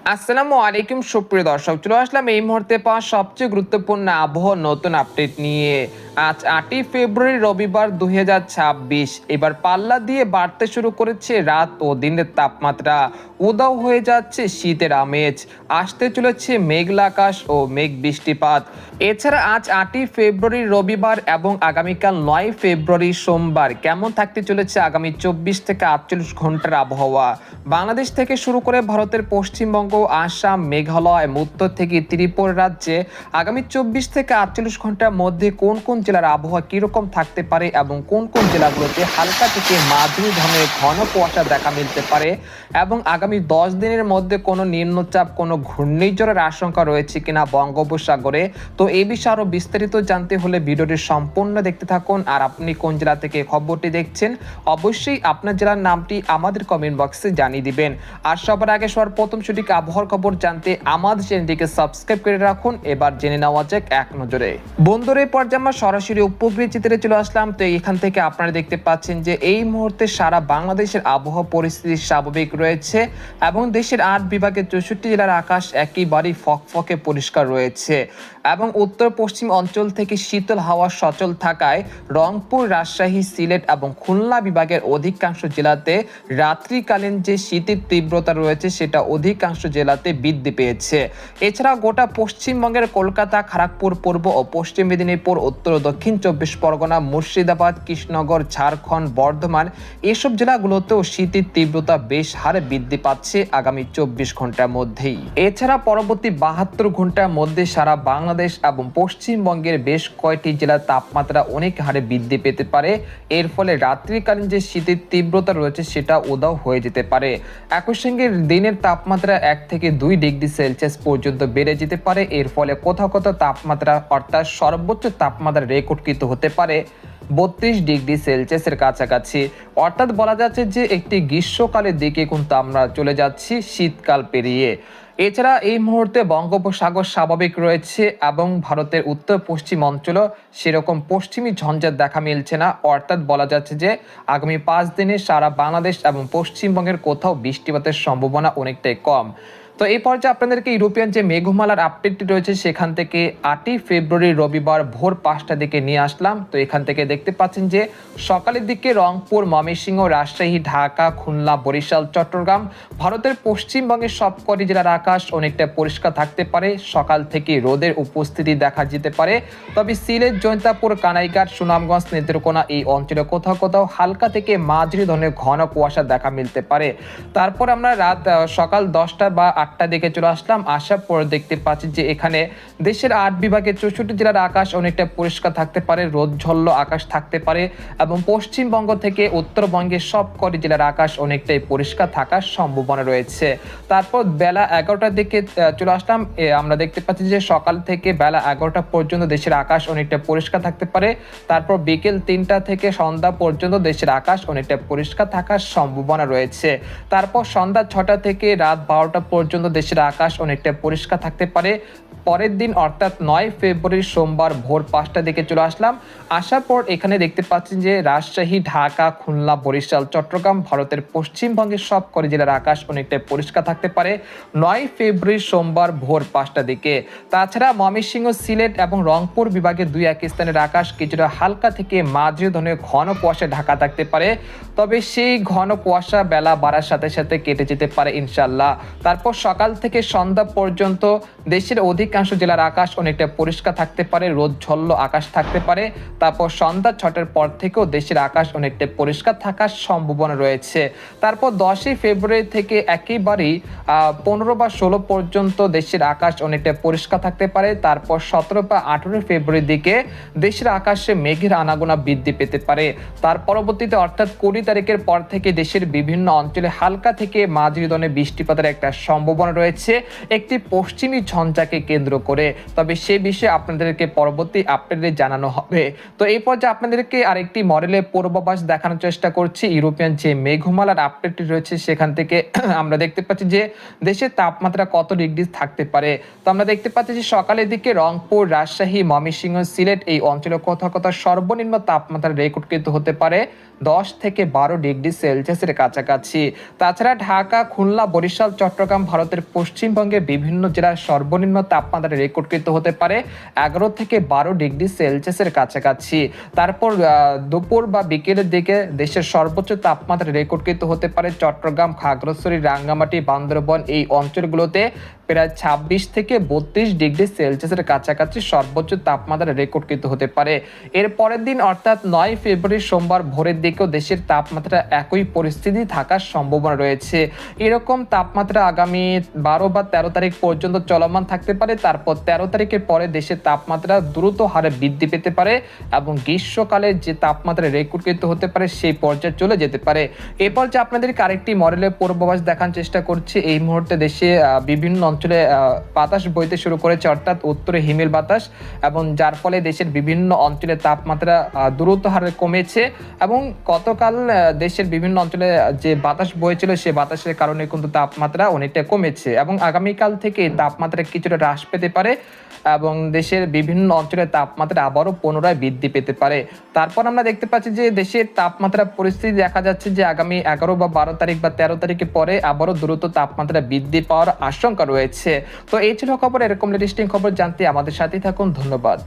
আসসালামু আলাইকুম সুপ্রিয় দর্শক, চলে আসলাম এই মুহূর্তে পাওয়া সবচেয়ে গুরুত্বপূর্ণ আবহাওয়ার নতুন আপডেট নিয়ে। আজ 8ই ফেব্রুয়ারি রবিবার 2026। এবার পাল্লা দিয়ে বাড়তে শুরু করেছে রাত ও দিনের তাপমাত্রা। উধাও হয়ে যাচ্ছে শীতের আমেজ, আসতে চলেছে মেঘলা আকাশ ও মেঘ বৃষ্টিপাত। এছাড়া আজ 8ই ফেব্রুয়ারি রবিবার এবং আগামীকাল 9 ফেব্রুয়ারি সোমবার কেমন থাকতে চলেছে আগামী 24 থেকে 48 ঘন্টার আবহাওয়া। বাংলাদেশ থেকে শুরু করে ভারতের পশ্চিমবঙ্গ, আসাম, মেঘালয়, উত্তর থেকে ত্রিপুরা রাজ্যে আগামী 24 থেকে 48 ঘন্টার মধ্যে কোন কোন জেলার আবহাওয়া কিরকম থাকতে পারে এবং কোন কোন জেলাগুলোতে হালকা থেকে মাঝারি ধরনের ঘন কুয়াশা দেখা মিলতে পারে এবং আগামী 10 দিনের মধ্যে কোনো নিম্নচাপ, কোনো ঘূর্ণিঝড়ের আশঙ্কা রয়েছে কিনা বঙ্গোপসাগরে। তো এই বিষয়ে আরো বিস্তারিত জানতে হলে ভিডিওটি সম্পূর্ণ দেখতে থাকুন। আর আপনি কোন জেলা থেকে খবরটি দেখছেন অবশ্যই আপনার জেলার নামটি আমাদের কমেন্ট বক্সে জানিয়ে দিবেন। আর সবার আগে সবার প্রথম সঠিক আবহাওয়ার খবর জানতে আমাদের চ্যানেলটিকে সাবস্ক্রাইব করে রাখুন। এবার জেনে নেওয়া যাক এক নজরে। বন্ধুরা, এই পর্যায়ে আমরা সরাসরি উপগ্রহ চিত্রে চলে আসলাম। তো এখান থেকে আপনারা দেখতে পাচ্ছেন যে এই মুহূর্তে সারা বাংলাদেশের আবহাওয়া পরিস্থিতি স্বাভাবিক রয়েছে এবং দেশের 8 বিভাগের 64 জেলার আকাশ একেবারেই ফকফকে পরিষ্কার রয়েছে এবং উত্তর পশ্চিম অঞ্চল থেকে শীতল হাওয়া সচল থাকায় রংপুর, রাজশাহী, সিলেট এবং খুলনা বিভাগের অধিকাংশ জেলাতে রাত্রিকালীন যে শীতের তীব্রতা রয়েছে সেটা অধিকাংশ জেলাতে বৃদ্ধি পেয়েছে। এছাড়া গোটা পশ্চিমবঙ্গের কলকাতা, খড়গপুর, পূর্ব ও পশ্চিম মেদিনীপুর, উত্তর ও দক্ষিণ 24 পরগনা, মুর্শিদাবাদ, কৃষ্ণনগর, ঝাড়খণ্ড, বর্ধমান এসব জেলাগুলোতেও শীতের তীব্রতা বেশ হারে বৃদ্ধি পাচ্ছে আগামী 24 ঘন্টার মধ্যেই। এছাড়া পরবর্তী 72 ঘন্টার মধ্যে সারা বাংলাদেশ এবং পশ্চিমবঙ্গের বেশ কয়েকটি জেলার তাপমাত্রা অনেক হারে বৃদ্ধি পেতে পারে। এর ফলে রাত্রিকালীন যে শীতের তীব্রতা রয়েছে সেটা উধাও হয়ে যেতে পারে। একই সঙ্গে দিনের তাপমাত্রা 1 থেকে 2 ডিগ্রি সেলসিয়াস পর্যন্ত বেড়ে যেতে পারে। এর ফলে কোথাও কোথাও তাপমাত্রা অর্থাৎ সর্বোচ্চ তাপমাত্রা রেকর্ডকৃত হতে পারে 32 ডিগ্রি সেলসিয়াসের কাছাকাছি। অর্থাৎ বলা যাচ্ছে যে একটি গ্রীষ্মকালের দিকে কিন্তু আমরা চলে যাচ্ছি শীতকাল পেরিয়ে। এছাড়া এই মুহূর্তে বঙ্গোপসাগর স্বাভাবিক রয়েছে এবং ভারতের উত্তর পশ্চিম অঞ্চলও সেরকম পশ্চিমী ঝঞ্ঝাট দেখা মিলছে না। অর্থাৎ বলা যাচ্ছে যে আগামী 5 দিনে সারা বাংলাদেশ এবং পশ্চিমবঙ্গের কোথাও বৃষ্টিপাতের সম্ভাবনা অনেকটাই কম। তো এই পর্যায়ে আপনাদেরকে ইউরোপিয়ান যে মেঘমালার আপডেটটি রয়েছে সেখান থেকে 8ই ফেব্রুয়ারি রবিবার ভোর 5টার দিকে নিয়ে আসলাম। তো এখান থেকে দেখতে পাচ্ছেন যে সকালের দিকে রংপুর, ময়মনসিংহ, রাজশাহী, ঢাকা, খুলনা, বরিশাল, চট্টগ্রাম ভারতের পশ্চিমবঙ্গের সবকটি জেলার আকাশ অনেকটা পরিষ্কার থাকতে পারে। সকাল থেকে রোদের উপস্থিতি দেখা যেতে পারে। তবে সিলেট, জৈন্তাপুর, কানাইঘাট, সুনামগঞ্জ, নেত্রকোনা এই অঞ্চলে কোথাও কোথাও হালকা থেকে মাঝারি ধরনের ঘন কুয়াশা দেখা মিলতে পারে। তারপর আমরা সকাল 10টা বা 8টার দিকে চলে আসলাম। আসার পর দেখতে পাচ্ছি যে এখানে দেশের 8 বিভাগের 64 জেলার আকাশ অনেকটা পরিষ্কার থাকতে পারে, রোদ ঝল্ল আকাশ থাকতে পারে এবং পশ্চিমবঙ্গ থেকে উত্তরবঙ্গের সবকটি জেলার আকাশ অনেকটাই পরিষ্কার থাকার সম্ভাবনা রয়েছে। তারপর বেলা 11টার দিকে চলে আসলাম। আমরা দেখতে পাচ্ছি যে সকাল থেকে বেলা 11টা পর্যন্ত দেশের আকাশ অনেকটা পরিষ্কার থাকতে পারে। তারপর বিকেল 3টা থেকে সন্ধ্যা পর্যন্ত দেশের আকাশ অনেকটা পরিষ্কার থাকার সম্ভাবনা রয়েছে। তারপর সন্ধ্যা 6টা থেকে রাত 12টা পর্যন্ত দেশের আকাশ অনেকটা পরিষ্কার থাকতে পারে। পরের দিন অর্থাৎ 9 ফেব্রুয়ারি সোমবার ভোর 5টার দিকে চলে আসলাম। আসার পর এখানে দেখতে পাচ্ছেন যে রাজশাহী, ঢাকা, খুলনা, বরিশাল, চট্টগ্রাম ভারতের পশ্চিমবঙ্গের সবকটি জেলার আকাশ অনেকটা পরিষ্কার থাকতে পারে 9 ফেব্রুয়ারি সোমবার ভোর 5টার দিকে। তাছাড়া ময়মনসিংহ, সিলেট এবং রংপুর বিভাগের 2-1 স্থানের আকাশ কিছুটা হালকা থেকে মাঝারি ধরনের ঘন কুয়াশা ঢাকা থাকতে পারে। তবে সেই ঘন কুয়াশা বেলা বাড়ার সাথে সাথে কেটে যেতে পারে ইনশাল্লাহ। তারপর সকাল থেকে সন্ধ্যা পর্যন্ত দেশের অধিকাংশ জেলার আকাশ অনেকটা পরিষ্কার থাকতে পারে, রোদ ঝল্ল আকাশ থাকতে পারে। তারপর সন্ধ্যা 6টার পর থেকেও দেশের আকাশ অনেকটা পরিষ্কার থাকার সম্ভাবনা রয়েছে। তারপর 10ই ফেব্রুয়ারি থেকে একেবারেই 15 বা 16 পর্যন্ত দেশের আকাশ অনেকটা পরিষ্কার থাকতে পারে। তারপর 17 বা 18 ফেব্রুয়ারির দিকে দেশের আকাশে মেঘের আনাগোনা বৃদ্ধি পেতে পারে। তার পরবর্তীতে অর্থাৎ 20 তারিখের পর থেকে দেশের বিভিন্ন অঞ্চলে হালকা থেকে মাঝারি ধরনের বৃষ্টিপাতের একটা সম্ভাবনা রয়েছে একটি পশ্চিমী ঝঞ্ঝাকে কেন্দ্র করে। তবে সে বিষয়ে আপনাদেরকে পরবর্তী আপডেটে জানানো হবে। তো এই পর্যায়ে আপনাদেরকে আরেকটি মডেলের পূর্বাভাস দেখানোর চেষ্টা করছি। ইউরোপিয়ান যে মেঘমালার আপডেটটি রয়েছে সেখান থেকে আমরা দেখতে পাচ্ছি যে দেশের তাপমাত্রা কত ডিগ্রি থাকতে পারে। তো আমরা দেখতে পাচ্ছি যে সকালের দিকে রংপুর, রাজশাহী, ময়মনসিংহ, সিলেট এই অঞ্চলে কোথাও কোথাও সর্বনিম্ন তাপমাত্রা রেকর্ডকৃত হতে পারে 10 থেকে 12 ডিগ্রি সেলসিয়াসের কাছাকাছি। তাছাড়া ঢাকা, খুলনা, বরিশাল, চট্টগ্রাম, ভারতের পশ্চিমবঙ্গের বিভিন্ন জেলার সর্বনিম্ন তাপমাত্রা রেকর্ডকৃত হতে পারে 11 থেকে 12 ডিগ্রি সেলসিয়াসের কাছাকাছি। তারপর দুপুর বা বিকেলের দিকে দেশের সর্বোচ্চ তাপমাত্রা রেকর্ডকৃত হতে পারে চট্টগ্রাম, খাগড়াছড়ি, রাঙ্গামাটি, বান্দরবান এই অঞ্চলগুলোতে প্রায় 26 থেকে 32 ডিগ্রি সেলসিয়াসের কাছাকাছি সর্বোচ্চ তাপমাত্রা রেকর্ডকৃত হতে পারে। এর পরের দিন অর্থাৎ 9 ফেব্রুয়ারি সোমবার ভোরের দিকেও দেশের তাপমাত্রা একই পরিস্থিতি থাকার সম্ভাবনা রয়েছে। এরকম তাপমাত্রা আগামী 12 বা 13 তারিখ পর্যন্ত চলমান থাকতে পারে। তারপর 13 তারিখের পরে দেশের তাপমাত্রা দ্রুত হারে বৃদ্ধি পেতে পারে এবং গ্রীষ্মকালে যে তাপমাত্রা রেকর্ডকৃত হতে পারে সেই পর্যায়ে চলে যেতে পারে। এরপর যে আপনাদেরকে আরেকটি মডেলের পূর্বাভাস দেখার চেষ্টা করছি। এই মুহূর্তে দেশে বিভিন্ন অঞ্চলে বাতাস বইতে শুরু করেছে, অর্থাৎ উত্তরে হিমেল বাতাস, এবং যার ফলে দেশের বিভিন্ন অঞ্চলে তাপমাত্রা দ্রুত হারে কমেছে এবং গতকাল দেশের বিভিন্ন অঞ্চলে যে বাতাস বইছিল সে বাতাসের কারণে কিন্তু তাপমাত্রা অনেকটা কমেছে এবং আগামীকাল থেকে তাপমাত্রা কিছুটা হ্রাস পেতে পারে এবং দেশের বিভিন্ন অঞ্চলে তাপমাত্রা আবারও পুনরায় বৃদ্ধি পেতে পারে। তারপর আমরা দেখতে পাচ্ছি যে দেশের তাপমাত্রা পরিস্থিতি দেখা যাচ্ছে যে আগামী 11 বা 12 তারিখ বা 13 তারিখের পরে আবারও দ্রুত তাপমাত্রা বৃদ্ধি পাওয়ার আশঙ্কা রয়েছে। তো এই ছিল খবর। এরকম লেটেস্টিং খবর জানতে আমাদের সাথেই থাকুন। ধন্যবাদ।